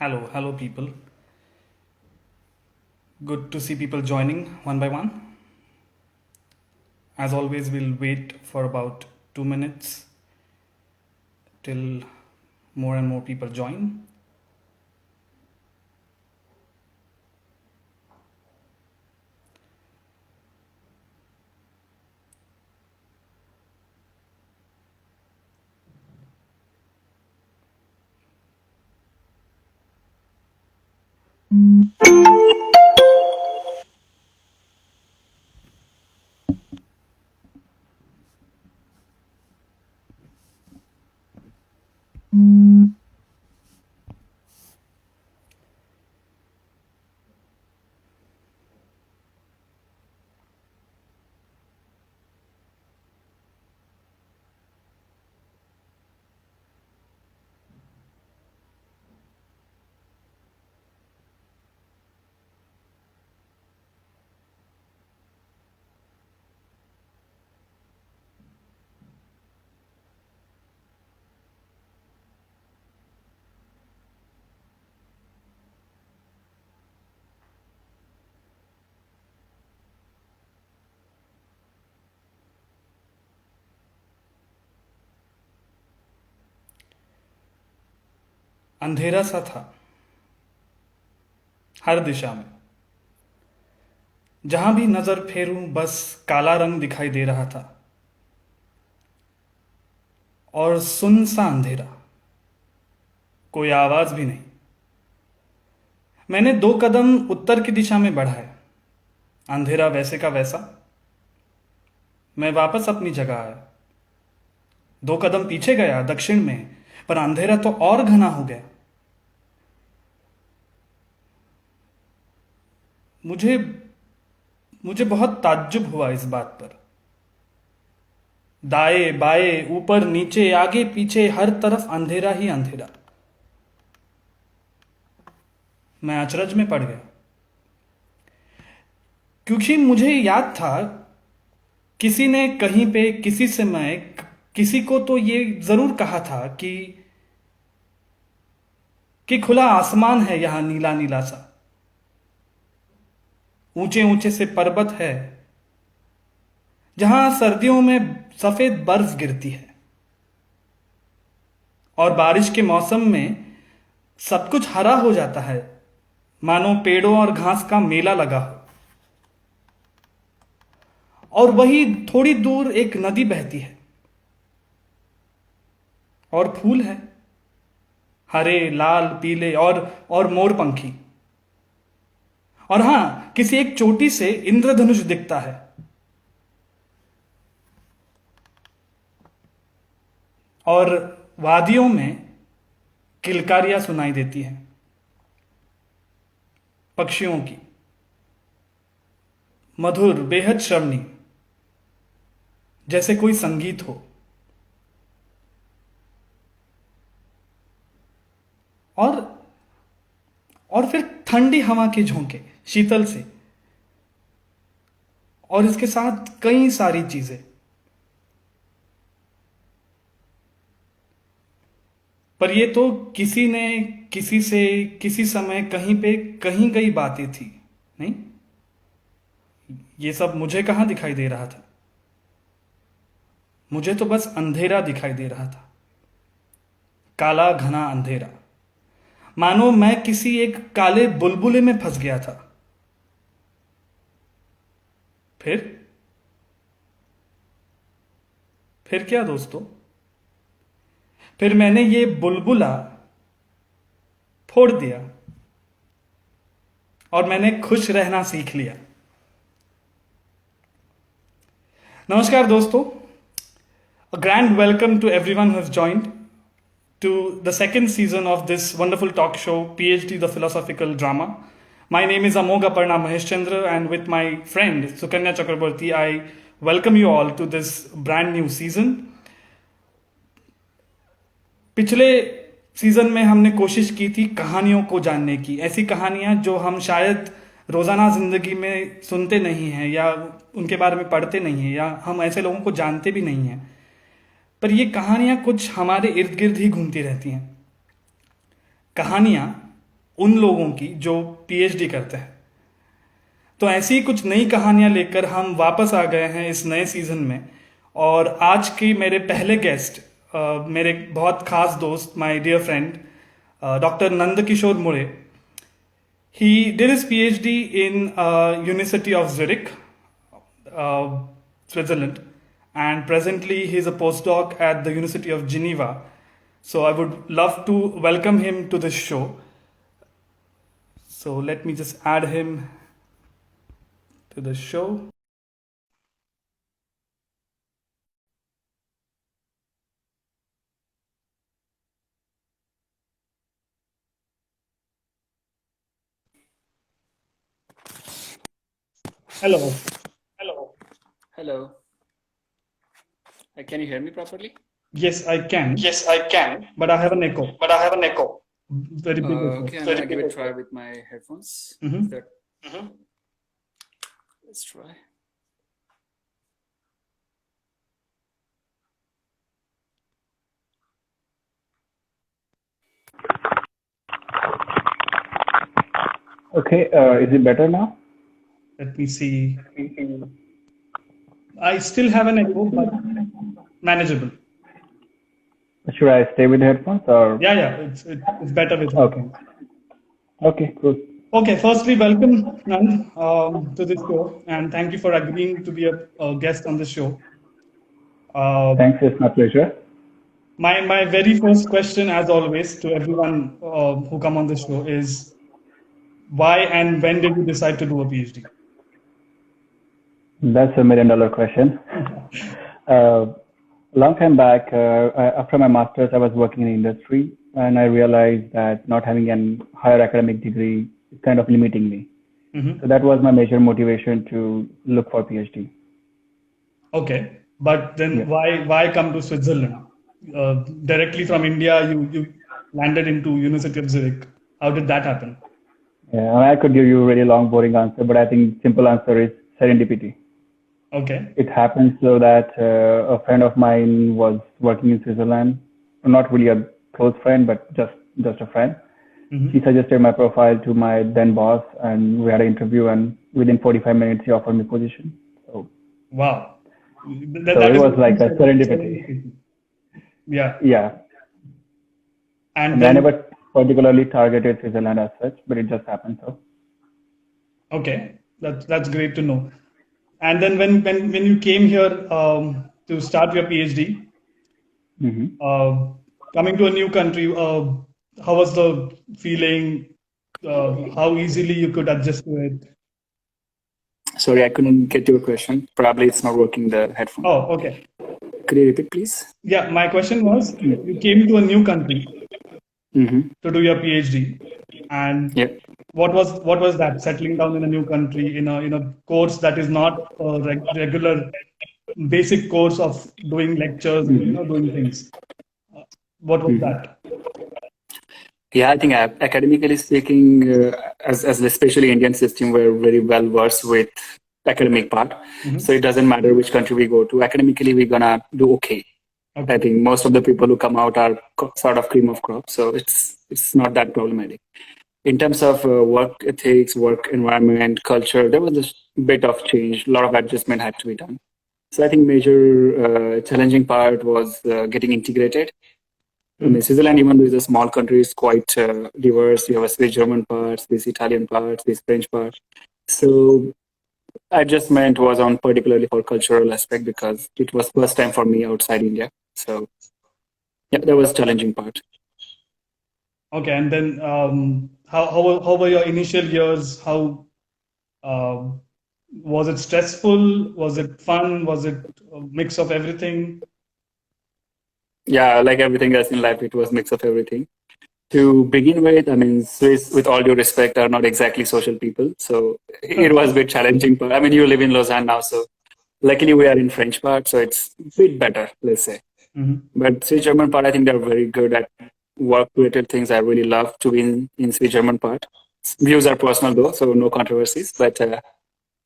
Hello, people. Good to see people joining one by one. As always, we'll wait for about 2 minutes till more and more people join. अंधेरा सा था हर दिशा में। जहां भी नजर फेरूं बस काला रंग दिखाई दे रहा था और सुनसा अंधेरा, कोई आवाज भी नहीं। मैंने 2 कदम उत्तर की दिशा में बढ़ाए, अंधेरा वैसे का वैसा। मैं वापस अपनी जगह आया, 2 कदम पीछे गया दक्षिण में, पर अंधेरा तो और घना हो गया। मुझे मुझे बहुत ताज्जुब हुआ इस बात पर। दाएं बाएं ऊपर नीचे आगे पीछे हर तरफ अंधेरा ही अंधेरा। मैं अचरज में पड़ गया, क्योंकि मुझे याद था किसी ने कहीं पे किसी समय किसी को तो ये जरूर कहा था कि खुला आसमान है यहां नीला नीला सा, ऊंचे ऊंचे से पर्वत है जहां सर्दियों में सफेद बर्फ गिरती है और बारिश के मौसम में सब कुछ हरा हो जाता है, मानो पेड़ों और घास का मेला लगा हो। और वही थोड़ी दूर एक नदी बहती है और फूल है, हरे लाल पीले और मोरपंखी। और हां, किसी एक चोटी से इंद्रधनुष दिखता है। और वादियों में किलकारियां सुनाई देती हैं पक्षियों की, मधुर बेहद श्रवणी, जैसे कोई संगीत हो। और और फिर ठंडी हवा के झोंके शीतल से, और इसके साथ कई सारी चीजें। पर ये तो किसी ने किसी से किसी समय कहीं पे कहीं गई बातें थी, नहीं? ये सब मुझे कहां दिखाई दे रहा था? मुझे तो बस अंधेरा दिखाई दे रहा था, काला घना अंधेरा, मानो मैं किसी एक काले बुलबुले में फंस गया था। फिर क्या दोस्तों? फिर मैंने ये बुलबुला फोड़ दिया और मैंने खुश रहना सीख लिया। नमस्कार दोस्तों, a grand welcome to everyone who has joined to the second season of this wonderful talk show, PhD the Philosophical Drama. My name is Amogh Aparna Maheshchandra, and with my friend Sukanya Chakraborty, I welcome you all to this brand new season. पिछले season में हमने कोशिश की थी कहानियों को जानने की, ऐसी कहानियां जो हम शायद रोजाना जिंदगी में सुनते नहीं हैं या उनके बारे में पढ़ते नहीं हैं, या हम ऐसे लोगों को जानते भी नहीं हैं, पर ये कहानियां कुछ हमारे इर्द गिर्द ही घूमती रहती हैं। कहानियां उन लोगों की जो पीएचडी करते हैं। तो ऐसी ही कुछ नई कहानियां लेकर हम वापस आ गए हैं इस नए सीजन में। और आज की मेरे पहले गेस्ट, मेरे बहुत खास दोस्त, my dear friend doctor Nandkishor Mule. He did his PhD in University of Zurich, Switzerland, and presently he is a postdoc at the University of Geneva. So I would love to welcome him to this show. So let me just add him to the show. Hello. Hello. Hello. Can you hear me properly? Yes, I can, Yes, I can, but I have an echo, but I have an echo. very big echo. Okay, I'm gonna give it a try with my headphones. Mhm. That, let's try. Okay, is it better now? Let me see. I still have an echo, but manageable. Should I stay with headphones or? Yeah, it's better with Okay. headphones. Okay, cool. Okay, firstly, welcome, Nand, to this show, and thank you for agreeing to be a guest on the show. Thanks, it's my pleasure. My very first question, as always, to everyone who come on the show is why and when did you decide to do a PhD? That's a $1 million question. Long time back, after my master's, I was working in industry, and I realized that not having a higher academic degree is kind of limiting me. Mhm. So that was my major motivation to look for PhD. Okay, but then Yeah. why come to Switzerland? Directly from India, you landed into University of Zurich. How did that happen? Yeah, I could give you a really long, boring answer, but I think simple answer is serendipity. Okay. It happened so that a friend of mine was working in Switzerland, not really a close friend, but just a friend. Mhm. He suggested my profile to my then boss, and we had an interview. And within 45 minutes, he offered me position. So, Wow. so That it is was like a serendipity. serendipity. Yeah. Yeah, And and I then, never particularly targeted Switzerland as such, but it just happened so. okay, that's great to know. And then when you came here to start your PhD, Hmm. coming to a new country, how was the feeling? How easily you could adjust to it? Sorry, I couldn't get your question. Probably it's not working, the headphone. Oh, okay. Could you repeat, please? Yeah, my question was, you came to a new country Mm-hmm. to do your PhD, and Yeah. what was that settling down in a new country in a course that is not a regular basic course of doing lectures and doing things. What was that? Yeah, I think academically speaking, as especially Indian system, we're very well versed with academic part. So it doesn't matter which country we go to. Academically, we're gonna do okay. I think most of the people who come out are sort of cream of crop, so it's not that problematic. In terms of work ethics, work environment, culture, there was a bit of change. A lot of adjustment had to be done. So I think major challenging part was getting integrated. I mean, Switzerland, even though it's a small country, is quite diverse. You have a Swiss German parts, this Italian parts, this French part. So adjustment was on particularly for cultural aspect because it was first time for me outside India. So yeah, that was challenging part. Okay, and then how were your initial years? How was it stressful? Was it fun? Was it a mix of everything? Yeah, like everything else in life, it was mix of everything. To begin with, I mean, Swiss, with all due respect, are not exactly social people. So it was a bit challenging. But I mean, you live in Lausanne now, so luckily we are in French part, so it's a bit better, let's say. But Swiss German part, I think they're very good at work-related things. I really love to be in Swiss German part. Views are personal though, so no controversies. But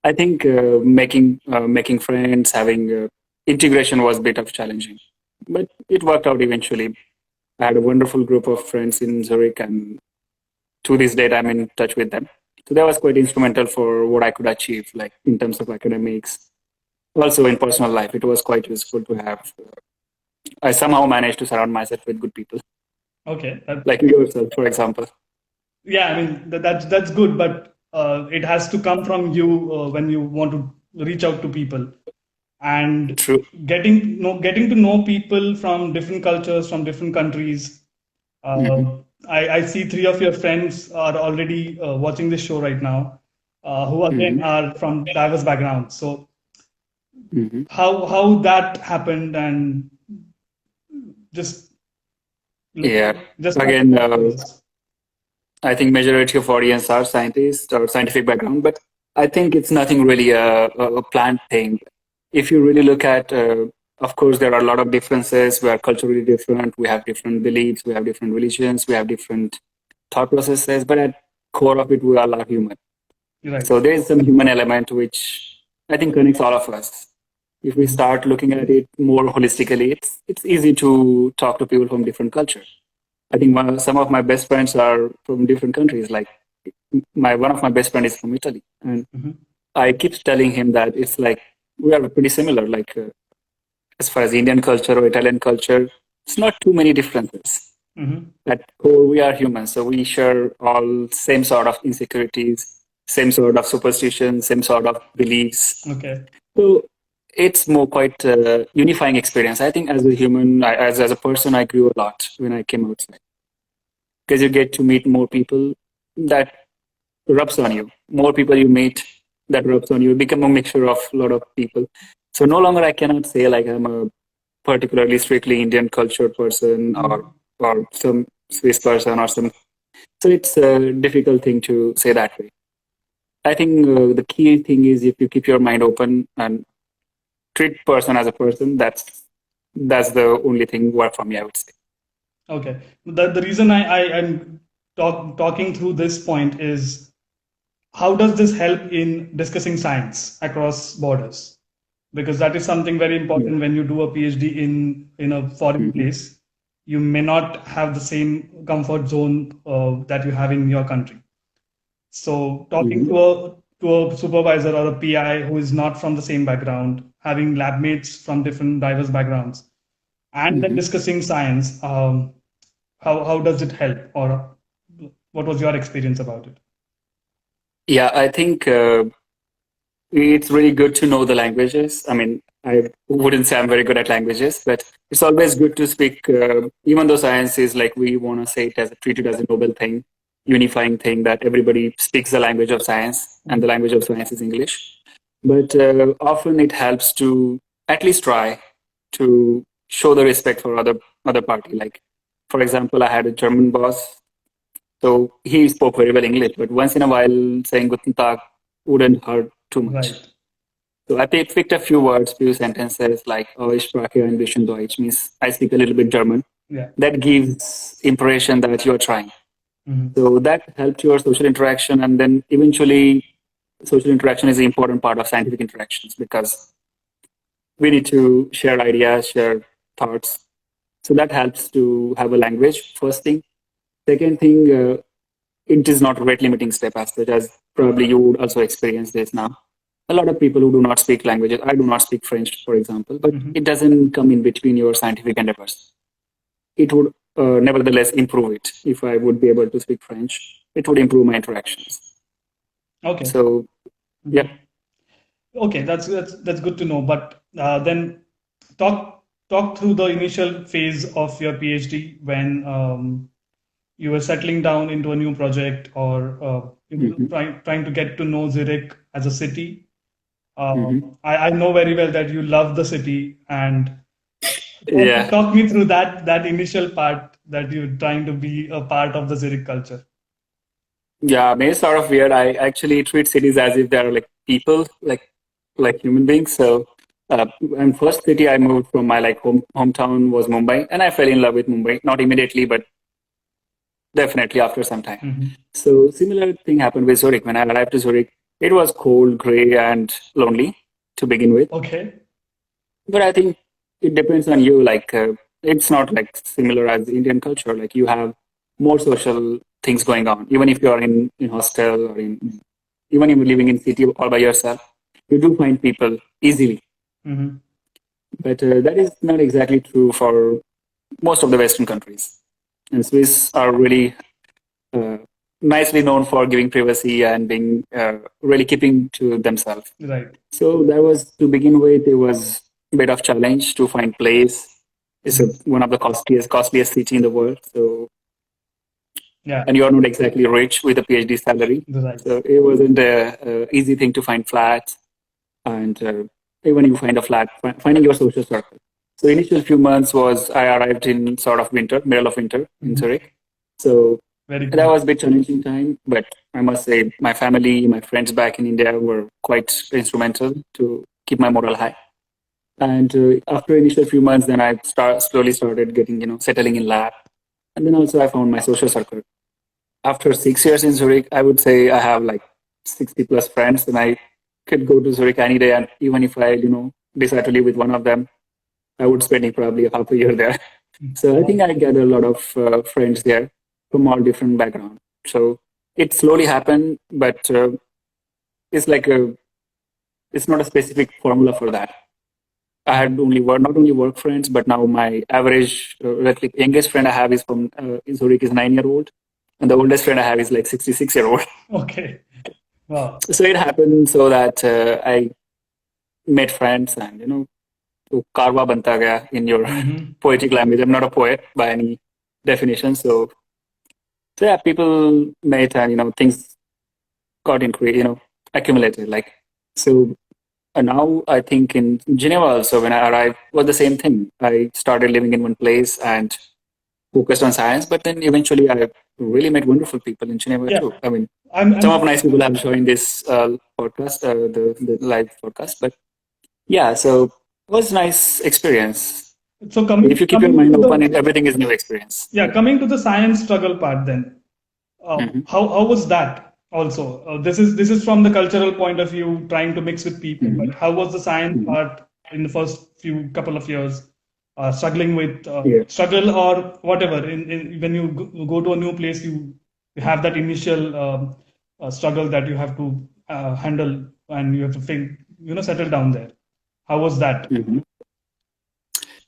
I think making friends, having integration was a bit of challenging, but it worked out eventually. I had a wonderful group of friends in Zurich, and to this date, I'm in touch with them. So that was quite instrumental for what I could achieve, like in terms of academics. Also in personal life, it was quite useful to have. I somehow managed to surround myself with good people, Okay. like yourself, for example. Yeah, I mean that's good, but it has to come from you when you want to reach out to people, and True. getting to know people from different cultures, from different countries. I see three of your friends are already watching this show right now, who again are from diverse backgrounds. So how that happened, and just Yeah. just Again, I think majority of audience are scientists or scientific background, but I think it's nothing really a planned thing. If you really look at, of course, there are a lot of differences. We are culturally different. We have different beliefs. We have different religions. We have different thought processes. But at core of it, we all are human. right. So there is some human element which I think connects all of us. If we start looking at it more holistically, it's easy to talk to people from different cultures. I think some of my best friends are from different countries. Like one of my best friends is from Italy, and I keep telling him that it's like we are pretty similar. Like as far as Indian culture or Italian culture, it's not too many differences. At core, we are humans, so we share all same sort of insecurities, same sort of superstitions, same sort of beliefs. Okay. So it's more quite unifying experience. I think as a human, as a person, I grew a lot when I came outside because you get to meet more people that rubs on you. More people you meet that rubs on you. You become a mixture of a lot of people. So no longer I cannot say like I'm a particularly strictly Indian culture person or some Swiss person or some. So it's a difficult thing to say that way. I think the key thing is if you keep your mind open and treat person as a person, that's the only thing work for me, I would say. Okay. The reason I'm talking through this point is, how does this help in discussing science across borders? Because that is something very important when you do a PhD in a foreign place. You may not have the same comfort zone that you have in your country. So talking to a supervisor or a PI who is not from the same background, having lab mates from different diverse backgrounds, and then discussing science, how does it help, or what was your experience about it? Yeah, I think it's really good to know the languages. I mean, I wouldn't say I'm very good at languages, but it's always good to speak, even though science is like we want to say it as treated as a noble thing, unifying thing that everybody speaks the language of science, and the language of science is English. But often it helps to at least try to show the respect for other party. Like, for example, I had a German boss, so he spoke very well English, but once in a while saying Guten Tag wouldn't hurt too much. Right. So I picked a few words, few sentences like "Oh, ich spreche ein bisschen Deutsch," means I speak a little bit German. Yeah. That gives impression that you are trying. So that helped your social interaction, and then eventually, social interaction is an important part of scientific interactions because we need to share ideas, share thoughts. So that helps to have a language. First thing. Second thing, it is not a rate limiting step as such, as probably you would also experience this now. A lot of people who do not speak languages, I do not speak French, for example, but it doesn't come in between your scientific endeavors. It would nevertheless improve it. If I would be able to speak French, it would improve my interactions. Okay. So, yeah. Okay, that's good to know. But then talk through the initial phase of your PhD when you were settling down into a new project, or trying to get to know Zurich as a city. I know very well that you love the city, and talk me through that initial part that you're trying to be a part of the Zurich culture. Yeah, I mean, it's sort of weird. I actually treat cities as if they're like people, like human beings. So, and first city I moved from my like hometown was Mumbai, and I fell in love with Mumbai. Not immediately, but definitely after some time. So similar thing happened with Zurich. When I arrived to Zurich, it was cold, gray, and lonely to begin with. Okay. But I think it depends on you. Like it's not like similar as Indian culture. Like you have more social things going on. Even if you are in hostel or even if you're living in city all by yourself, you do find people easily. Mm-hmm. But that is not exactly true for most of the Western countries. And Swiss are really nicely known for giving privacy and being really keeping to themselves. Right. So that was, to begin with, it was a bit of challenge to find place. It's one of the costliest city in the world. So, Yeah. and you are not exactly rich with a PhD salary. Right. So it wasn't a easy thing to find flats. And even you find a flat, finding your social circle. So initial few months was I arrived in sort of winter, middle of winter in Zurich. So Very good. that was a bit challenging time, but I must say my family, my friends back in India were quite instrumental to keep my morale high. And after initial few months, then I slowly started getting, settling in lab. And then also I found my social circle. After 6 years in Zurich, I would say I have like 60 plus friends, and I could go to Zurich any day. And even if I, decide to live with one of them, I would spend probably half a year there. So I think I get a lot of friends there from all different backgrounds. So it slowly happened, but it's like it's not a specific formula for that. I had not only work friends, but now my average, like youngest friend I have is from Zurich is 9-year-old, and the oldest friend I have is like 66-year-old. Okay. Wow. So it happened so that I met friends, and तो कारवा बनता गया in your poetic language. I'm not a poet by any definition, so yeah, people met and things got accumulated. Like so, now I think in Geneva also when I arrived was the same thing. I started living in one place and focused on science, but then eventually I really met wonderful people in Geneva too. I mean, some of nice people have joined this podcast, the live podcast, but yeah, so it was a nice experience. So if you keep your mind open, everything is new experience. Yeah, coming to the science struggle part then, how was that? Also, this is from the cultural point of view, trying to mix with people. But how was the science part in the first couple of years, struggling with struggle or whatever? When you go to a new place, you have that initial struggle that you have to handle, and you have to settle down there. How was that?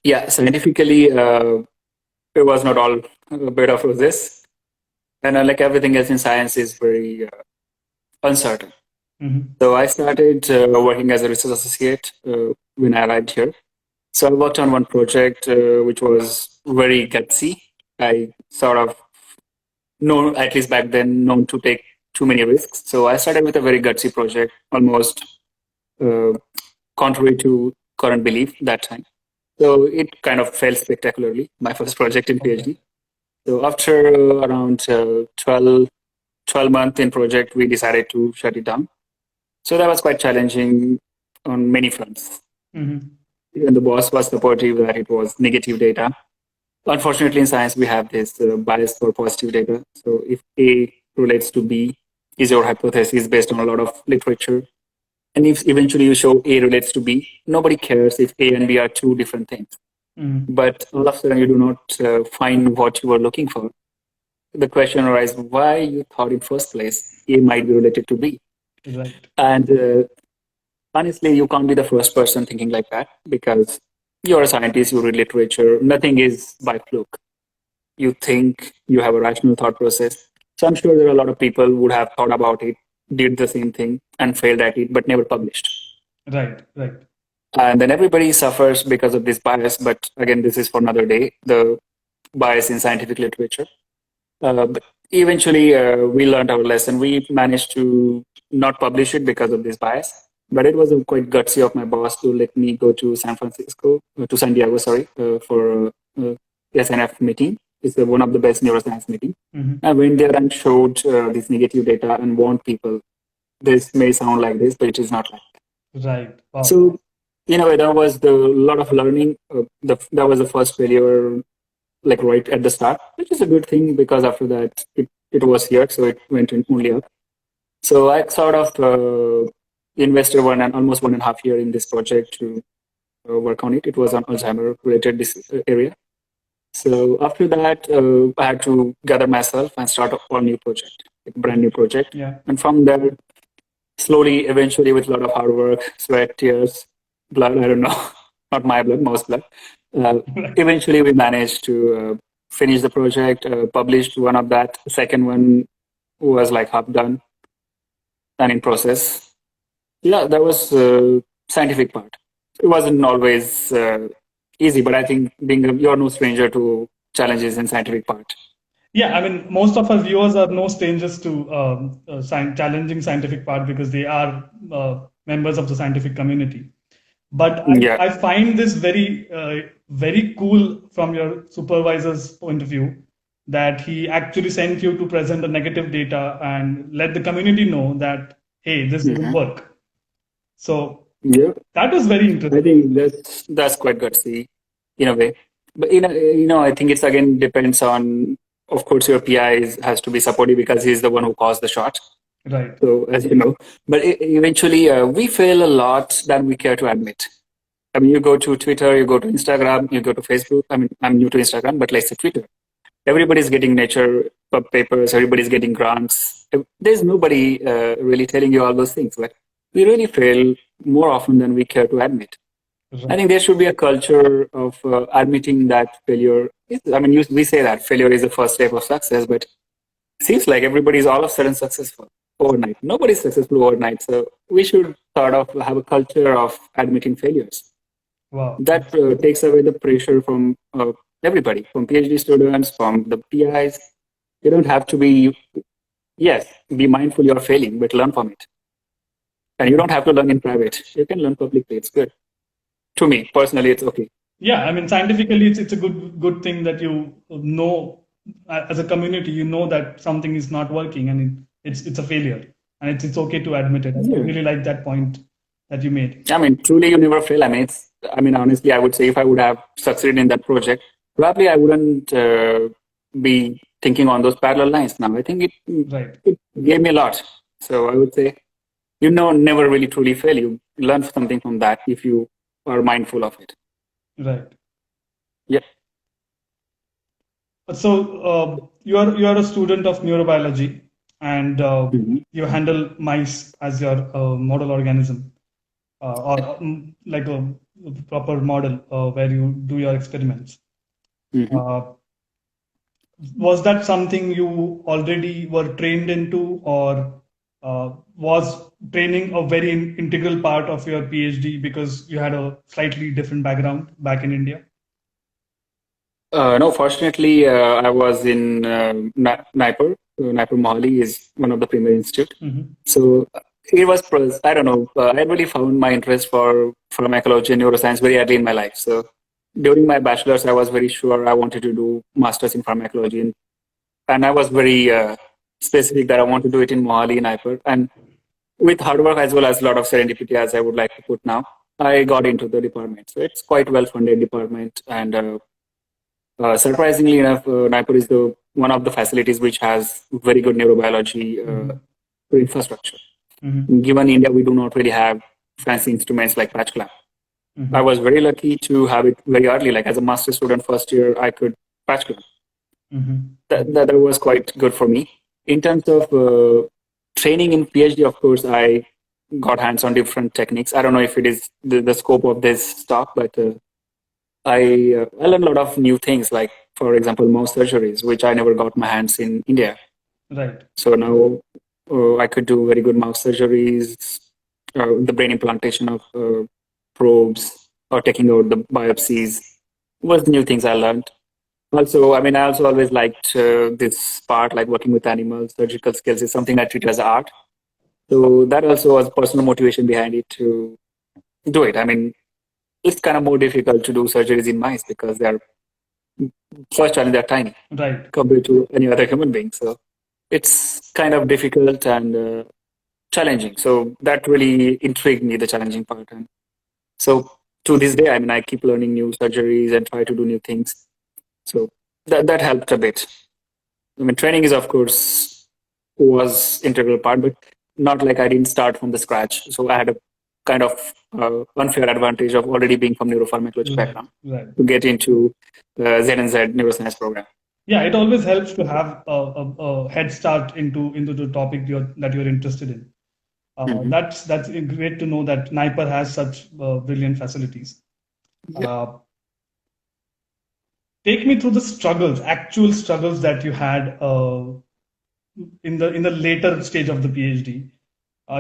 Yeah, scientifically, it was not all a bit of roses. And like everything else in science is very uncertain. So I started working as a research associate when I arrived here. So I worked on one project which was very gutsy. I sort of at least back then, known to take too many risks. So I started with a very gutsy project, almost contrary to current belief that time. So it kind of failed spectacularly, my first project in PhD. So after around 12 months in project, we decided to shut it down. So that was quite challenging on many fronts. Even the boss was supportive that it was negative data. Unfortunately, in science, we have this bias for positive data. So if A relates to B, is your hypothesis based on a lot of literature. And if eventually you show A relates to B, nobody cares if A and B are two different things. But all of a sudden, you do not find what you were looking for. The question arises, why you thought in first place A might be related to B? Right. And honestly, you can't be the first person thinking like that because you're a scientist, you read literature. Nothing is by fluke. You think, you have a rational thought process. So I'm sure there are a lot of people who would have thought about it, did the same thing and failed at it, but never published. Right. And then everybody suffers because of this bias. But again, this is for another day, the bias in scientific literature. But eventually, we learned our lesson. We managed to not publish it because of this bias. But it was quite gutsy of my boss to let me go to San Diego, for SNF meeting. It's one of the best neuroscience meetings. I went there and showed this negative data and warned people, this may sound like this, but it is not like that. Right. Wow. So, there was a lot of learning. That was the first failure, like right at the start, which is a good thing because after that, it was here, so it went only up. So I sort of invested almost 1.5 years in this project to work on it. It was on Alzheimer related this area. So after that, I had to gather myself and start a new project, a brand new project. Yeah. And from there, slowly, eventually, with a lot of hard work, sweat, tears, blood, I don't know, not my blood, mouse blood. Eventually, we managed to finish the project, published one of that. The second one was like half done and in process. Yeah, that was scientific part. It wasn't always easy, but I think you're no stranger to challenges in scientific part. Yeah, I mean, most of our viewers are no strangers to challenging scientific part because they are members of the scientific community. But Yeah. I find this very cool from your supervisor's point of view that he actually sent you to present the negative data and let the community know that, hey, this will work. So Yeah, that was very I interesting. think that's quite gutsy in a way. But I think it's again depends on, of course, your PI has to be supportive because he's the one who caused the shot. Right. So as you know, but eventually we fail a lot than we care to admit. I mean, you go to Twitter, you go to Instagram, you go to Facebook. I mean, I'm new to Instagram, but let's say Twitter. Everybody's getting nature papers, everybody's getting grants. There's nobody really telling you all those things. But we really fail more often than we care to admit. I think there should be a culture of admitting that failure. I mean, we say that failure is the first step of success, but it seems like everybody's all of a sudden successful overnight. Nobody's successful overnight. So we should sort of have a culture of admitting failures. Wow. That takes away the pressure from everybody, from PhD students, from the PIs. You don't have to be mindful you're failing, but learn from it. And you don't have to learn in private. You can learn publicly. It's good. To me, personally, it's okay. Yeah, I mean, scientifically, it's a good thing that you know, as a community, you know that something is not working and it's a failure, and it's okay to admit it. I really like that point that you made. I mean, truly, you never fail. I mean, honestly, I would say if I would have succeeded in that project, probably I wouldn't be thinking on those parallel lines now. I think it gave me a lot. So I would say, never really truly fail. You learn something from that if you are mindful of it. Right. Yeah. So you are a student of neurobiology, and you handle mice as your model organism, or like a proper model where you do your experiments. Was that something you already were trained into, or was training a very integral part of your PhD because you had a slightly different background back in India? No, fortunately, I was in NIPER. NIPER Mohali is one of the premier institute. So it was, I don't know, I really found my interest for pharmacology and neuroscience very early in my life. So during my bachelor's, I was very sure I wanted to do master's in pharmacology. And I was very specific that I want to do it in Mohali, NIPER. And with hard work as well as a lot of serendipity, as I would like to put now, I got into the department. So it's quite well-funded department. And surprisingly enough, NIPER is one of the facilities which has very good neurobiology infrastructure. Given India, we do not really have fancy instruments like patch clamp. I was very lucky to have it very early. Like as a master student, first year, I could patch clamp. That was quite good for me. In terms of training in PhD, of course, I got hands on different techniques. I don't know if it is the scope of this talk, but I learned a lot of new things, like, for example, mouse surgeries, which I never got my hands in India. Right. So now I could do very good mouse surgeries, the brain implantation of probes, or taking out the biopsies was new things I learned. Also, I also always liked this part, like working with animals. Surgical skills is something I treat as art. So that also was personal motivation behind it to do it. I mean, it's kind of more difficult to do surgeries in mice because they're tiny, right, compared to any other human being. So it's kind of difficult and challenging. So that really intrigued me, the challenging part. And so to this day, I keep learning new surgeries and try to do new things. So that helped a bit. Training is, of course, was integral part, but not like I didn't start from the scratch. So I had a kind of unfair advantage of already being from neuropharmacology background Right. to get into Z and Z neuroscience program. Yeah, it always helps to have a head start into the topic that you're interested in. That's great to know that NIPER has such brilliant facilities. Take me through the actual struggles that you had in the later stage of the PhD.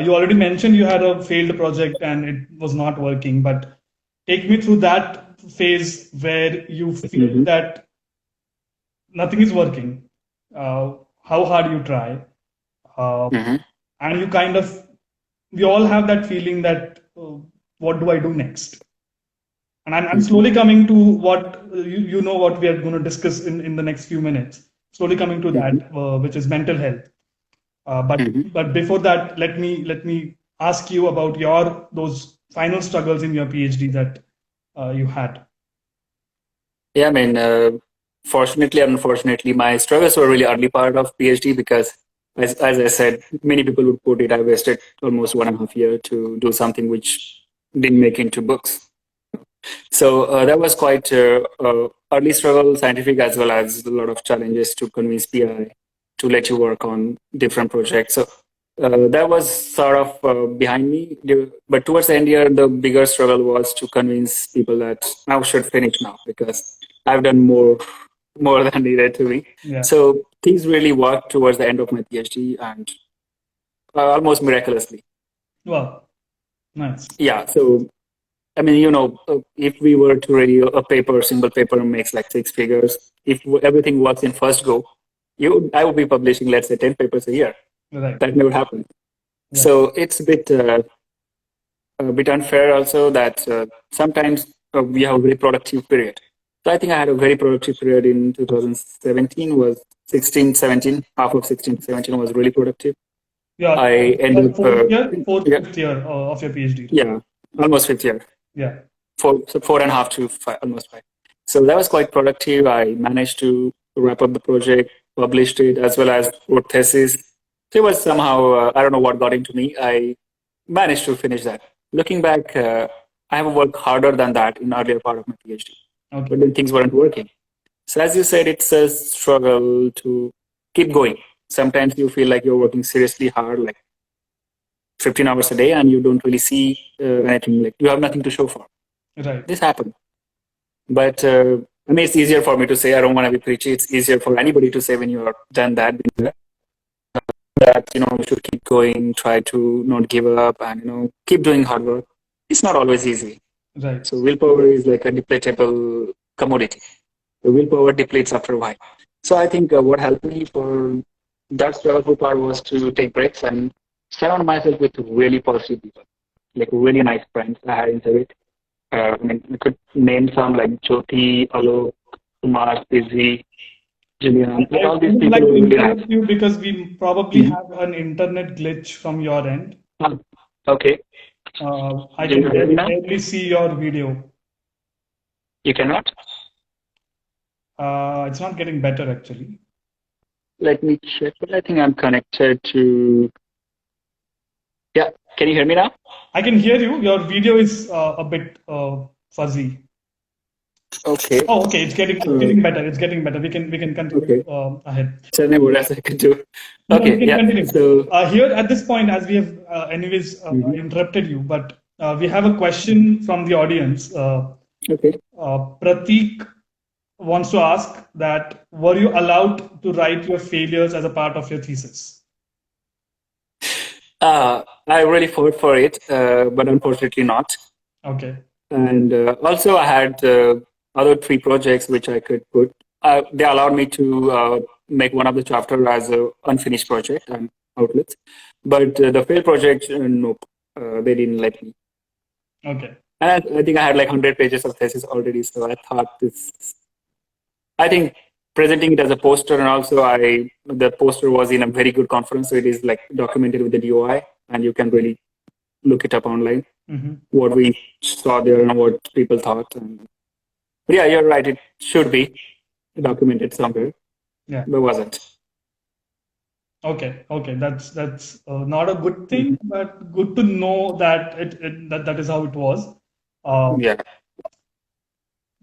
You already mentioned you had a failed project and it was not working, but take me through that phase where you feel that nothing is working. How hard you try, and you kind of, we all have that feeling that what do I do next? And I'm slowly coming to what you know what we are going to discuss in the next few minutes. Slowly coming to that, which is mental health. But before that, let me ask you about those final struggles in your PhD that you had. Yeah, I mean, fortunately or unfortunately, my struggles were really early part of PhD because, as I said, many people would put it, I wasted almost 1.5 years to do something which didn't make into books. So that was quite early struggle, scientific as well as a lot of challenges to convince PI to let you work on different projects. So that was sort of behind me. But towards the end year, the bigger struggle was to convince people that I should finish now because I've done more than needed to be. Yeah. So things really worked towards the end of my PhD and almost miraculously. Wow, nice. Yeah. So I mean, if we were to ready a single paper makes like 6 figures. If everything works in first go, I would be publishing, let's say, 10 papers a year. Right. That never happened. Yeah. So it's a bit unfair also that sometimes we have a very productive period. So I think I had a very productive period in 2017, was 16, 17, half of 16, 17 was really productive. Yeah, I ended up... fifth year of your PhD. Yeah, almost 5th year. Yeah. 4.5 to 5, almost 5. So that was quite productive. I managed to wrap up the project, published it, as well as wrote thesis. So it was somehow, I don't know what got into me. I managed to finish that. Looking back, I have worked harder than that in earlier part of my PhD. Okay. But then things weren't working. So as you said, it's a struggle to keep going. Sometimes you feel like you're working seriously hard, like 15 hours a day, and you don't really see anything, like you have nothing to show for. Right. This happened. But I mean, it's easier for me to say, I don't want to be preachy. It's easier for anybody to say when you're done that, that, you should keep going, try to not give up and, keep doing hard work. It's not always easy. Right. So willpower is like a depletable commodity. The willpower depletes after a while. So I think what helped me for that struggle part was to take breaks and surround myself with really positive people, like really nice friends I had in Zurich. I mean, we could name some like Jyoti, Alok, Kumar, Izzy, Julian. All these people like to really interrupt nice. you because we probably have an internet glitch from your end. Okay. I can barely see your video. You cannot? It's not getting better actually. Let me check. But I think I'm connected to... Yeah. Can you hear me now? I can hear you. Your video is a bit fuzzy. Okay. Oh, okay. It's getting better. It's getting better. We can continue ahead. Tell me what else I can do. No, Okay. we can Yeah. continue. So Here at this point, as we have anyways interrupted you, but we have a question from the audience. Okay. Pratik wants to ask that, were you allowed to write your failures as a part of your thesis? I really fought for it, but unfortunately not. Okay. And also I had other 3 projects which I could put. They allowed me to make one of the chapter as an unfinished project and outlets. But the failed project, nope, they didn't let me. Okay. And I think I had like 100 pages of thesis already. So I thought I think presenting it as a poster, and also the poster was in a very good conference. So it is like documented with the DOI, and you can really look it up online, what we saw there and what people thought. But yeah, you're right. It should be documented somewhere. Yeah. But wasn't. Okay, okay, that's not a good thing, but good to know that that is how it was. Uh, Yeah.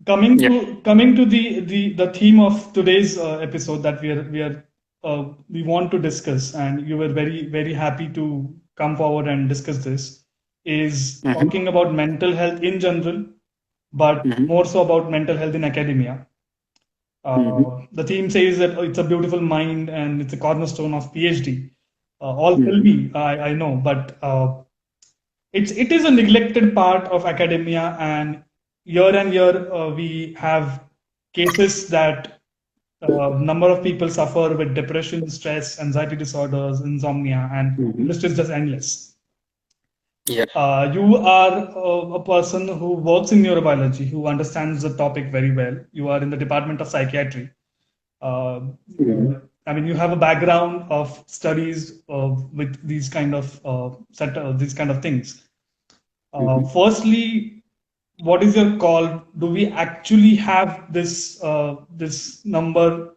coming Yeah. to the theme of today's episode that we want to discuss, and you were very happy to come forward and discuss this, is Mm-hmm. talking about mental health in general, but Mm-hmm. more so about mental health in academia. Mm-hmm. The theme says that it's a beautiful mind and it's a cornerstone of PhD. All will Mm-hmm. be, I know, but it is a neglected part of academia, and year and year we have cases that number of people suffer with depression, stress, anxiety disorders, insomnia, and the Mm-hmm. list is just endless. Yeah. You are a person who works in neurobiology, who understands the topic very well. You are in the department of psychiatry. Uh, Mm-hmm. I mean, you have a background of studies with these kind of things. Mm-hmm. Firstly, what is your call? Do we actually have this number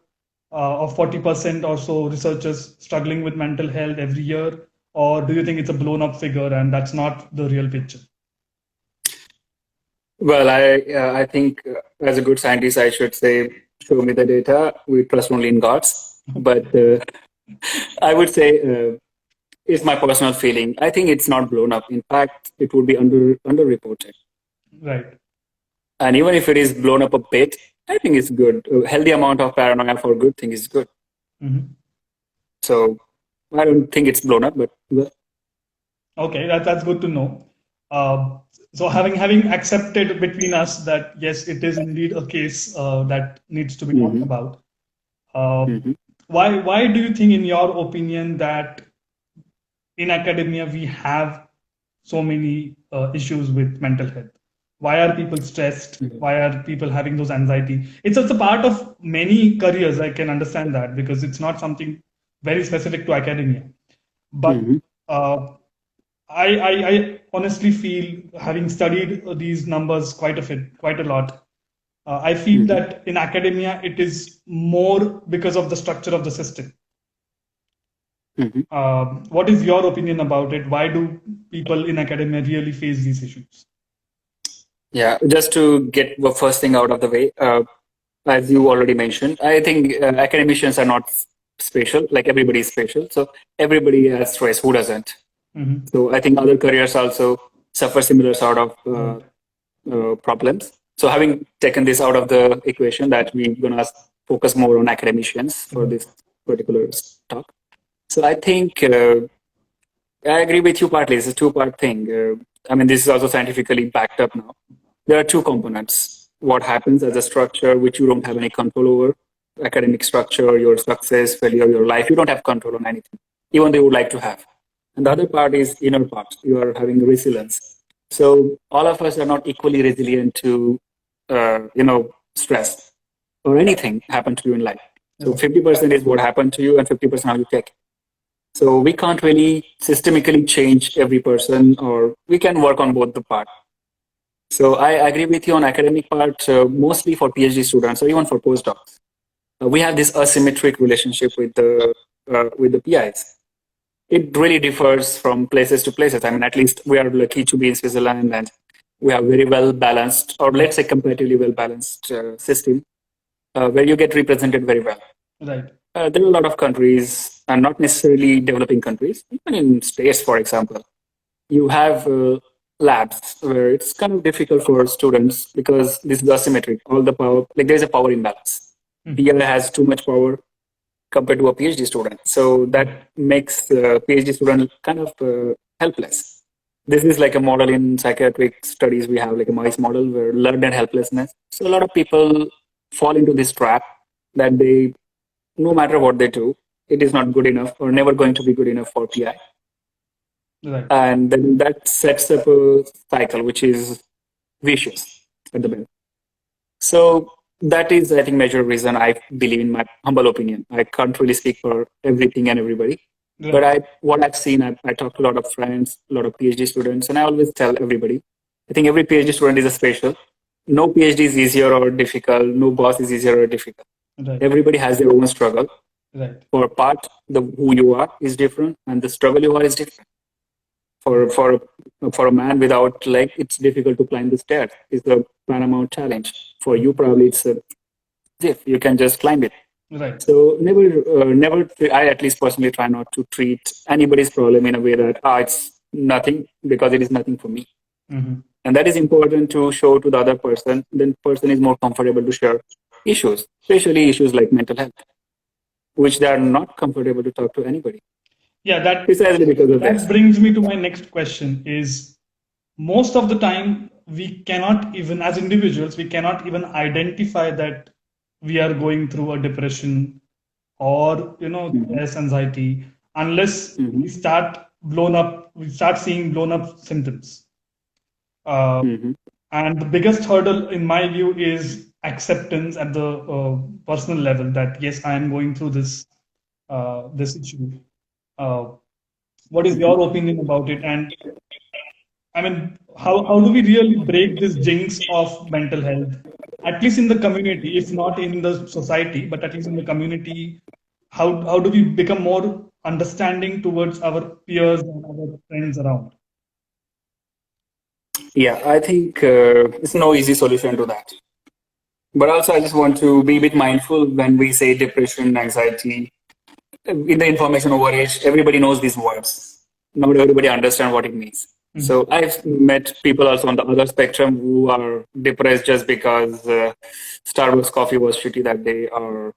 of 40% or so researchers struggling with mental health every year, or do you think it's a blown up figure and that's not the real picture? Well, I think as a good scientist, I should say, show me the data. We trust only in gods. But I would say it's my personal feeling. I think it's not blown up. In fact, it would be underreported. Right. And even if it is blown up a bit, I think it's good. A healthy amount of paranoia for good thing is good. Mhm. So I don't think it's blown up, but well, Okay, that's good to know. Uh, so having accepted between us that yes, it is indeed a case that needs to be talked hmm about. Uh, hmm why do you think, in your opinion, that in academia we have so many issues with mental health? Why are people stressed? Why are people having those anxiety? It's a part of many careers. I can understand that because it's not something very specific to academia. But hmm uh, I honestly feel, having studied these numbers quite a lot, I feel hmm that in academia it is more because of the structure of the system. hmm What is your opinion about it? Why do people in academia really face these issues? Yeah, just to get the first thing out of the way, as you already mentioned, I think academicians are not special, like everybody is special. So everybody has stress. Who doesn't? Hmm. So I think other careers also suffer similar sort of Right. problems. So having taken this out of the equation, that we're gonna focus more on academicians for Right. this particular talk. So I think I agree with you partly. It's a two-part thing. I mean, this is also scientifically backed up now. There are two components. What happens as a structure which you don't have any control over, academic structure, your success, failure, your life, you don't have control on anything, even though you would like to have. And the other part is inner part. You are having resilience. So all of us are not equally resilient to, stress or anything happen to you in life. So Right. 50% is what happened to you, and 50% how you take it. So we can't really systemically change every person, or we can work on both the part. So I agree with you on academic part, mostly for PhD students or even for postdocs. We have this asymmetric relationship with the PIs. It really differs from places to places. I mean, at least we are lucky to be in Switzerland, and we have very well balanced, or let's say comparatively well balanced system where you get represented very well. Right. There are a lot of countries, and not necessarily developing countries, even in states, for example, you have labs where it's kind of difficult for students because this is asymmetric. All the power, like there's a power imbalance. Mhm. PI has too much power compared to a PhD student. So that Right. makes the PhD student kind of helpless. This is like a model in psychiatric studies. We have like a mice model where learned helplessness. So a lot of people fall into this trap that they, no matter what they do, it is not good enough or never going to be good enough for PI. Right. And then that sets up a cycle which is vicious at the best. So that is, I think, major reason I believe, in my humble opinion. I can't really speak for everything and everybody, but Right. what I've seen, I talk to a lot of friends, a lot of PhD students, and I always tell everybody, I think every PhD student is a special. No PhD is easier or difficult. No boss is easier or difficult. Right. Everybody has their own struggle. Right. For part, the who you are is different, and the struggle you are is different. For a man without leg, it's difficult to climb the stairs. It's a paramount challenge. For you, probably it's a if you can just climb it. Right. So never. I at least personally try not to treat anybody's problem in a way that it's nothing because it is nothing for me, and that is important to show to the other person. Then person is more comfortable to share issues, especially issues like mental health, which they are not comfortable to talk to anybody. Yeah, Precisely because of that this. brings me to my next question is most of the time we cannot even as individuals we cannot even identify that we are going through a depression or stress anxiety unless we start seeing blown up symptoms. And the biggest hurdle in my view is acceptance at the personal level that yes, I am going through this issue. What is your opinion about it? And I mean, how do we really break this jinx of mental health, at least in the community, if not in the society, but at least in the community? How do we become more understanding towards our peers and our friends around? Yeah, I think it's no easy solution to that. But also, I just want to be a bit mindful when we say depression, anxiety. In the information overage, everybody knows these words. Not everybody understands what it means. So I've met people also on the other spectrum who are depressed just because Starbucks coffee was shitty that day or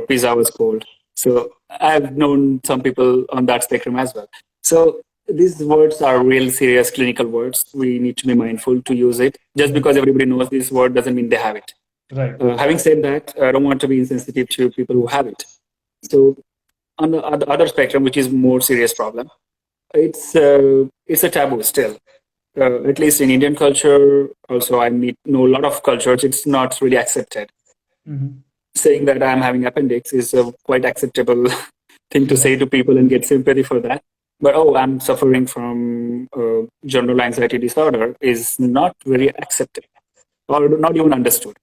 pizza was cold. So I've known some people on that spectrum as well. So these words are real serious clinical words. We need to be mindful to use it. Just because everybody knows this word doesn't mean they have it. Right. Having said that, I don't want to be insensitive to people who have it. So on the other spectrum, which is more serious problem, it's a taboo still. At least in Indian culture, also I know a lot of cultures, it's not really accepted. Saying that I'm having appendix is a quite acceptable thing to say to people and get sympathy for that. But I'm suffering from general anxiety disorder is not very accepted or not even understood.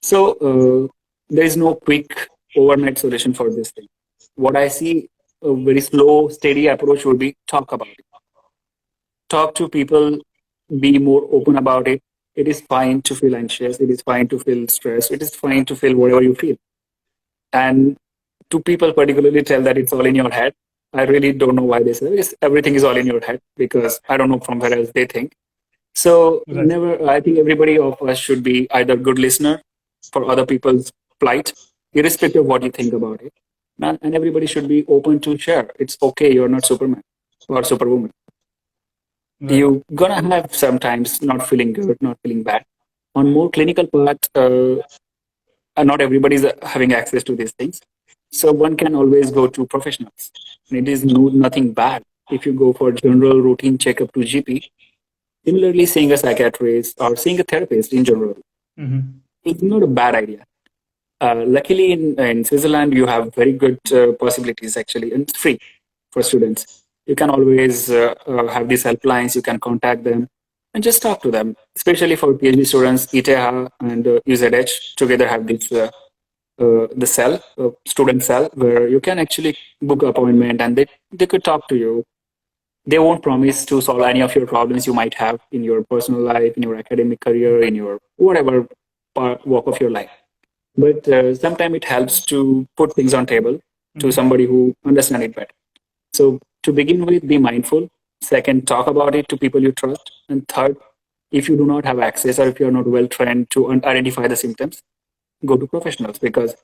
So there is no quick overnight solution for this thing. What I see a very slow, steady approach would be talk about it. Talk to people, be more open about it. It is fine to feel anxious. It is fine to feel stressed. It is fine to feel whatever you feel. And to people particularly tell that it's all in your head. I really don't know why they say everything is all in your head because I don't know from where else they think. So I think everybody of us should be either good listener for other people's plight, irrespective of what you think about it. And everybody should be open to share. It's okay. You're not Superman or Superwoman. You're gonna have sometimes not feeling good, not feeling bad. On more clinical part, not everybody's having access to these things. So one can always go to professionals. And it is nothing bad if you go for general routine checkup to GP. Similarly, seeing a psychiatrist or seeing a therapist in general is not a bad idea. Luckily, in Switzerland, you have very good possibilities actually, and it's free for students. You can always have these helplines. You can contact them and just talk to them. Especially for PhD students, ETH and UZH together have this the cell, student cell, where you can actually book an appointment and they could talk to you. They won't promise to solve any of your problems you might have in your personal life, in your academic career, in your whatever walk of your life. But sometimes it helps to put things on table to somebody who understands it better. So to begin with, be mindful. Second, talk about it to people you trust. And third, if you do not have access or if you're not well trained to identify the symptoms, go to professionals, because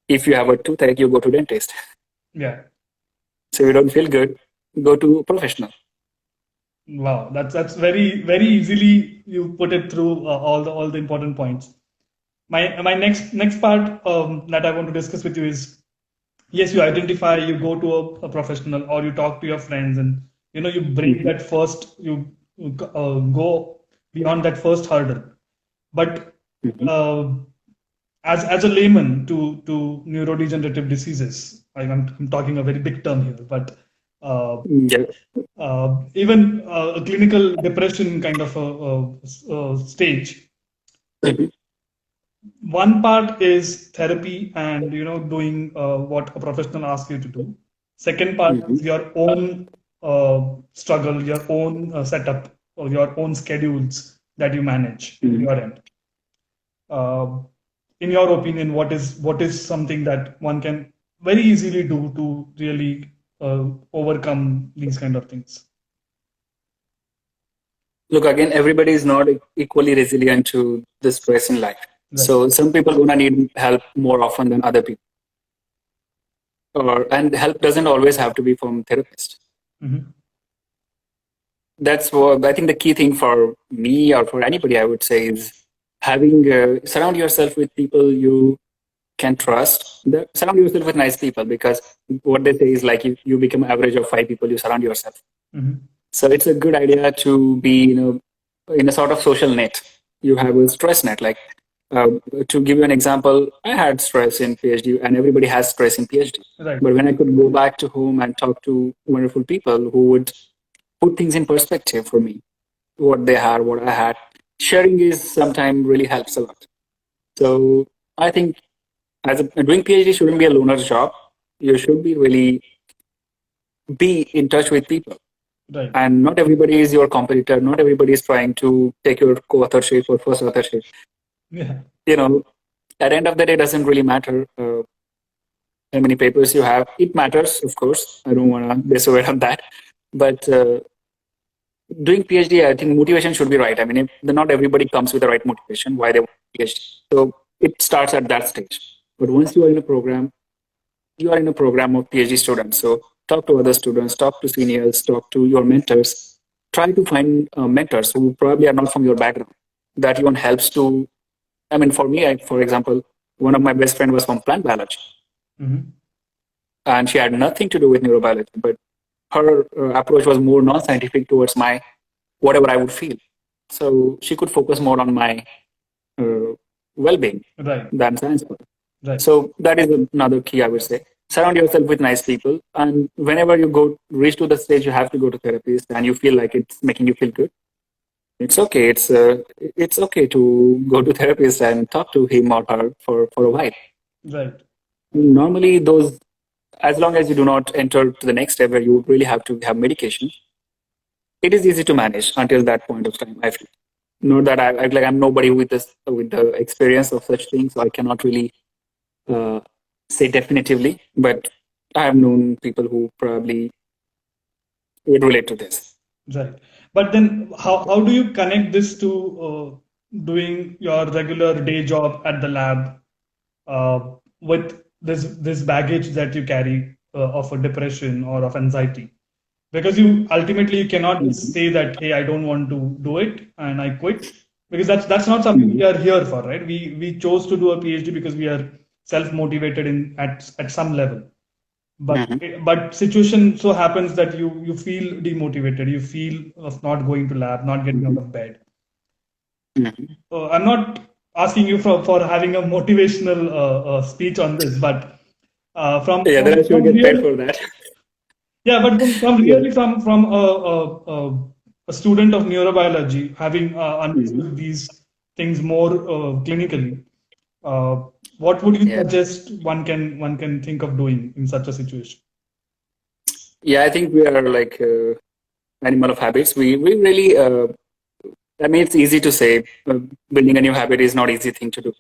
if you have a toothache, you go to dentist. Yeah. So you don't feel good, go to a professional. Wow, that's very easily you put it through all the important points. My next part that I want to discuss with you is yes, you identify, you go to a professional or you talk to your friends, and you break that first, you go beyond that first hurdle. But as a layman to neurodegenerative diseases, I'm talking a very big term here, but even a clinical depression kind of a stage, one part is therapy and doing what a professional asks you to do. Second part Mhm. is your own struggle, your own setup, or your own schedules that you manage in Mhm. your end. Uh, in your opinion, what is something that one can very easily do to really overcome these kind of things? Look, again, everybody is not equally resilient to the stress in life. Right. So some people gonna need help more often than other people. And help doesn't always have to be from therapist. Mm-hmm. That's what I think the key thing for me or for anybody, I would say, is having surround yourself with people you can trust. Surround yourself with nice people, because what they say is like you become average of 5 people you surround yourself. Mm-hmm. So it's a good idea to be in a sort of social net. You have a stress net. Like uh, to give you an example, I had stress in PhD, and everybody has stress in PhD. Right. But when I could go back to home and talk to wonderful people who would put things in perspective for me, what they had, what I had, sharing is sometimes really helps a lot. So I think doing PhD shouldn't be a loner's job. You should be really be in touch with people. Right. And not everybody is your competitor. Not everybody is trying to take your co-authorship or first authorship. Yeah. You know, at the end of the day, it doesn't really matter how many papers you have. It matters, of course. I don't want to dissuade on that. But doing PhD, I think motivation should be right. I mean, not everybody comes with the right motivation why they want PhD. So it starts at that stage. But once you are in a program, you are in a program of PhD students. So talk to other students, talk to seniors, talk to your mentors. Try to find mentors who probably are not from your background. That even helps to. I mean, for me, for example, one of my best friend was from plant biology, Mm-hmm. and she had nothing to do with neurobiology, but her approach was more non-scientific towards my whatever I would feel. So she could focus more on my uh, well-being Right. than science. Right. So that is another key, I would say. Surround yourself with nice people, and whenever you reach to the stage, you have to go to therapist, and you feel like it's making you feel good. It's okay. It's okay to go to therapist and talk to him or her for a while. Right. Normally, those, as long as you do not enter to the next step where you really have to have medication, it is easy to manage until that point of time. I feel. Not that I'm nobody with the experience of such things, so I cannot really uh, say definitively, but I have known people who probably would relate to this. Right. But then how do you connect this to doing your regular day job at the lab with this baggage that you carry of a depression or of anxiety? Because you ultimately you cannot just Mhm. say that, hey, I don't want to do it and I quit, because that's not something Mhm. we are here for, right? We chose to do a PhD because we are self-motivated in at some level. But Mhm. but situation so happens that you feel demotivated, you feel of not going to lab, not getting out Mhm. of bed. Mhm. I'm not asking you for having a motivational speech on this, but Yeah, then I should from get paid real, for that. yeah, but from Yeah. really from a student of neurobiology having Mhm. understood these things more clinically, uh, what would you Yeah. suggest one can think of doing in such a situation? Yeah, I think we are like animal of habits. We really. I mean, it's easy to say. Building a new habit is not easy thing to do.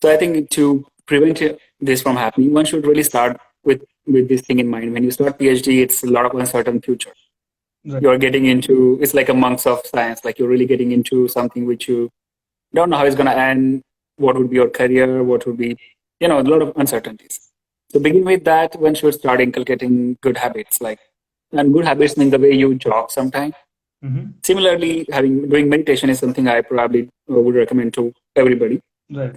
So I think to prevent this from happening, one should really start with this thing in mind. When you start PhD, it's a lot of uncertain future. Right. You're getting into, it's like a monks of science. Like you're really getting into something which you don't know how it's going to end. What would be your career? What would be, a lot of uncertainties. So begin with that. One should start inculcating good habits. And good habits mean the way you jog sometime. Mm-hmm. Similarly, doing meditation is something I probably would recommend to everybody. Right.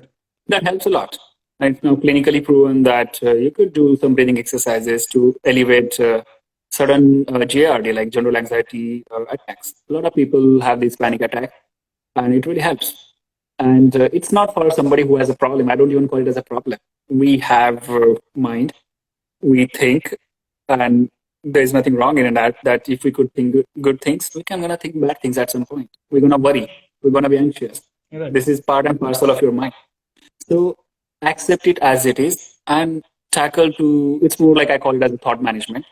That helps a lot. And it's now clinically proven that you could do some breathing exercises to elevate sudden GARD, like general anxiety attacks. A lot of people have these panic attacks, and it really helps. And it's not for somebody who has a problem. I don't even call it as a problem. We have mind, we think, and there's nothing wrong in that. That if we could think good things, we can gonna think bad things at some point. We're gonna worry. We're gonna be anxious. Right. This is part and parcel of your mind. So accept it as it is and tackle to, it's more like I call it as a thought management.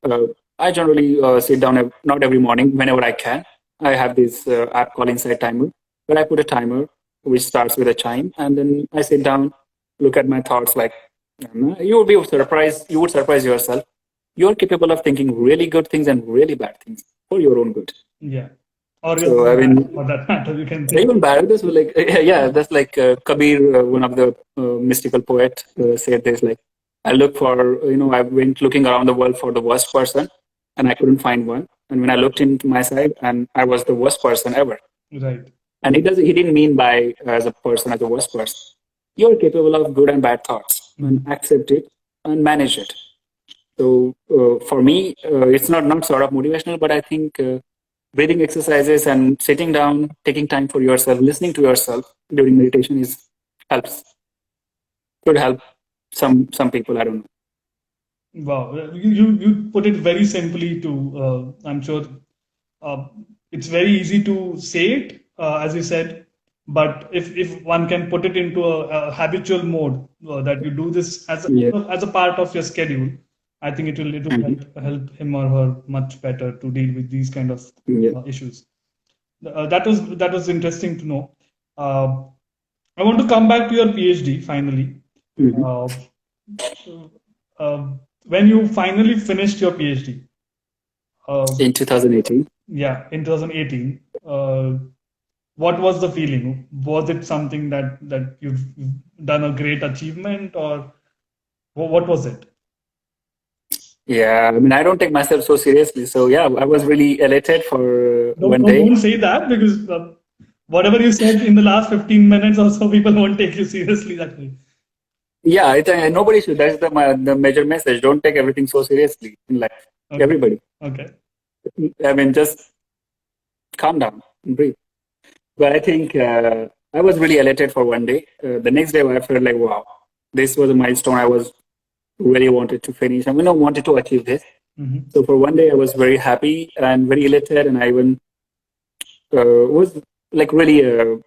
Uh, I generally sit down, not every morning, whenever I can. I have this app called Insight Timer, where I put a timer which starts with a chime, and then I sit down, look at my thoughts. Like you would be surprised, you would surprise yourself. You're capable of thinking really good things and really bad things for your own good. Yeah. Or So I mean, for that matter, you can think. even bad. This was like yeah, that's like Kabir, one of the mystical poet, said this. Like I look for I went looking around the world for the worst person, and I couldn't find one. And when I looked into my side, and I was the worst person ever. Right. And he didn't mean by as a person as the worst person. You're capable of good and bad thoughts, and accept it and manage it. So for me, it's not sort of motivational, but I think breathing exercises and sitting down, taking time for yourself, listening to yourself during meditation helps. Could help some people. I don't know. Wow, you put it very simply to, I'm sure it's very easy to say it, as you said, but if one can put it into a habitual mode, that you do this as a part of your schedule, I think it will help him or her much better to deal with these kind of issues. That was interesting to know. I want to come back to your PhD finally. When you finally finished your PhD in 2018. Yeah, in 2018. What was the feeling? Was it something that you've done a great achievement, or what was it? Yeah, I mean, I don't take myself so seriously. So yeah, I was really elated for one day. Don't say that, because whatever you said in the last 15 minutes or so, people won't take you seriously that way. Yeah, nobody should. That's the major message. Don't take everything so seriously in life. Okay. Everybody. Okay. I mean, just calm down and breathe. But I think I was really elated for one day. The next day, I felt like, wow, this was a milestone I was really wanted to finish. I mean, I wanted to achieve this. Mm-hmm. So for one day, I was very happy and very elated, and I even was like really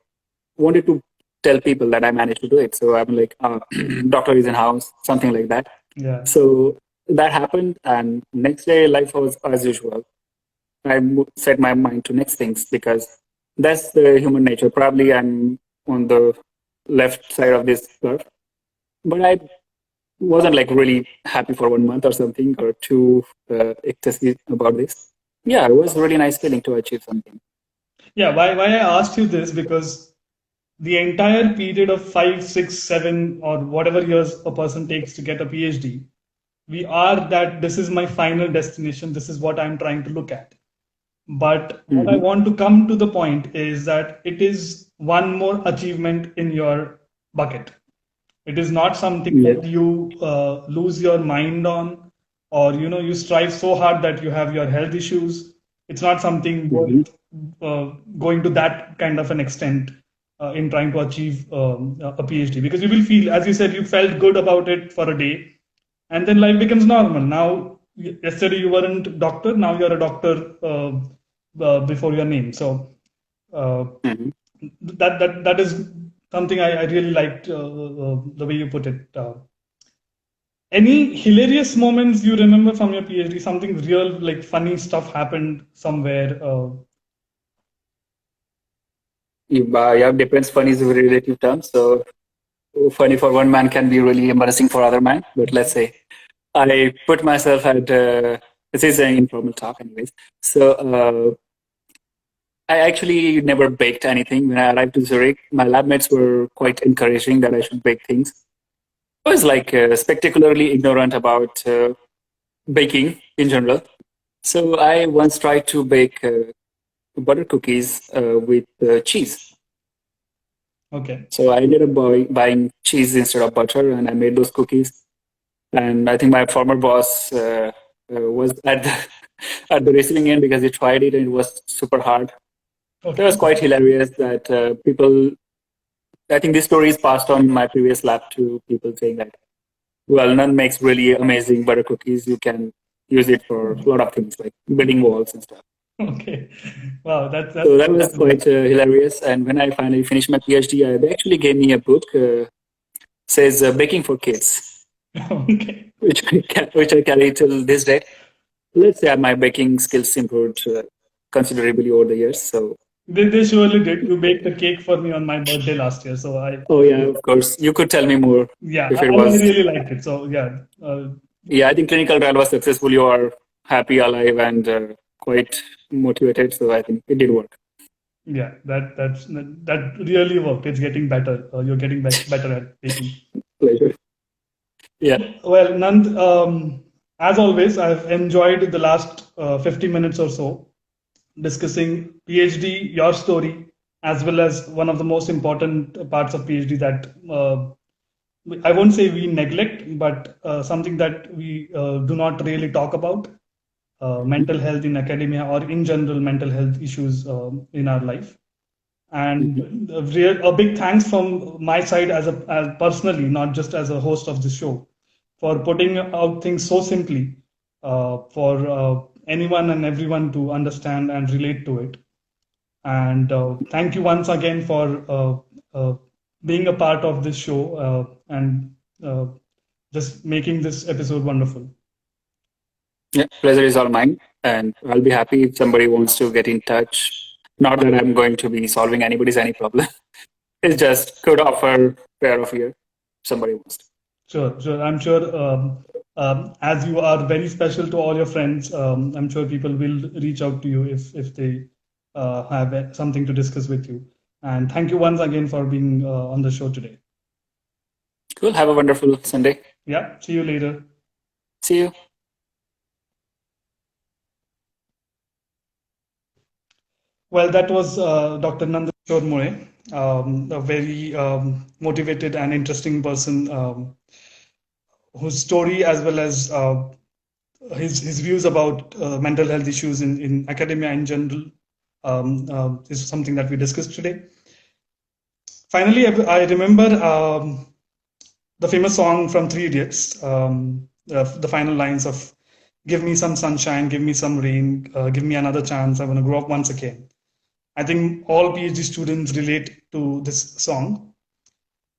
wanted to tell people that I managed to do it. So I'm like, doctor is in house, something like that. Yeah. So that happened, and next day life was as usual. I set my mind to next things because that's the human nature. Probably I'm on the left side of this curve, but I wasn't like really happy for 1 month or something, or too excessive about this. Yeah, it was really nice feeling to achieve something. Yeah, why I asked you this, because the entire period of 5, 6, 7, or whatever years a person takes to get a PhD, we are that this is my final destination, this is what I'm trying to look at. But what I want to come to the point is that it is one more achievement in your bucket. It is not something that you lose your mind on, or you strive so hard that you have your health issues. It's not something worth going to that kind of an extent in trying to achieve a PhD, because you will feel, as you said, you felt good about it for a day, and then life becomes normal. Now, yesterday you weren't doctor, now you're a doctor before your name. So that is something I really liked, the way you put it. Any hilarious moments you remember from your PhD? Something real, like funny stuff happened somewhere? Yeah, depends. Funny is a very relative term. So funny for one man can be really embarrassing for other man. But let's say I put myself at this is an informal talk, anyways. So I actually never baked anything. When I arrived to Zurich, my lab mates were quite encouraging that I should bake things. I was like spectacularly ignorant about baking in general. So I once tried to bake butter cookies with cheese. Okay. So I ended up buying cheese instead of butter, and I made those cookies. And I think my former boss was at the receiving end because he tried it and it was super hard. Okay. It was quite hilarious that people. I think this story is passed on in my previous lab to people saying that, well, none makes really amazing butter cookies. You can use it for a lot of things like building walls and stuff. Okay. Wow, that's so that was quite hilarious. And when I finally finished my PhD, they actually gave me a book says baking for kids, Okay. which I carry till this day. Let's say my baking skills improved considerably over the years. So, They surely did. You baked a cake for me on my birthday last year, so oh yeah, of course, you could tell me more yeah, if I, it I was. really liked it. So yeah, Yeah, I think clinical trial was successful. You are happy, alive, and quite motivated. So I think it did work. yeah, that really worked. It's getting better. You're getting better at baking. Pleasure. Yeah. Well, Nand, as always, I've enjoyed the last 50 minutes or so discussing PhD, your story, as well as one of the most important parts of PhD that I won't say we neglect, but something that we do not really talk about, mental health in academia or in general mental health issues in our life. And a big thanks from my side as personally, not just as a host of the show, for putting out things so simply for anyone and everyone to understand and relate to it. And thank you once again for being a part of this show and uh, just making this episode wonderful. Yeah, pleasure is all mine. And I'll be happy if somebody wants to get in touch. Not that I'm going to be solving anybody's any problem. It's just could offer pair of ear. Somebody wants to. Sure, sure. I'm sure as you are very special to all your friends, I'm sure people will reach out to you if they have something to discuss with you. And thank you once again for being on the show today. Cool. Have a wonderful Sunday. Yeah, see you later. See you. Well, that was Dr. Nandkishor Muley, a very motivated and interesting person whose story as well as his views about mental health issues in academia in general is something that we discussed today. Finally, I remember the famous song from Three Idiots, the final lines of "Give me some sunshine, give me some rain, give me another chance. I want to grow up once again." I think all PhD students relate to this song.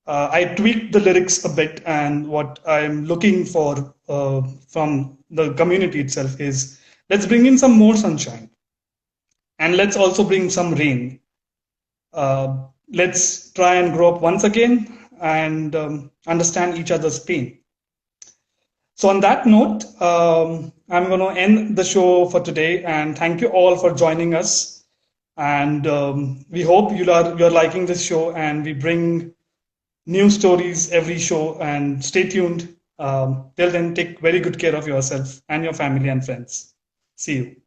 I tweaked the lyrics a bit, and what I'm looking for from the community itself is let's bring in some more sunshine, and let's also bring some rain. Let's try and grow up once again and understand each other's pain. So, on that note, I'm going to end the show for today, and thank you all for joining us. And we hope you're liking this show, and we bring new stories every show. And stay tuned. Till then, take very good care of yourself and your family and friends. See you.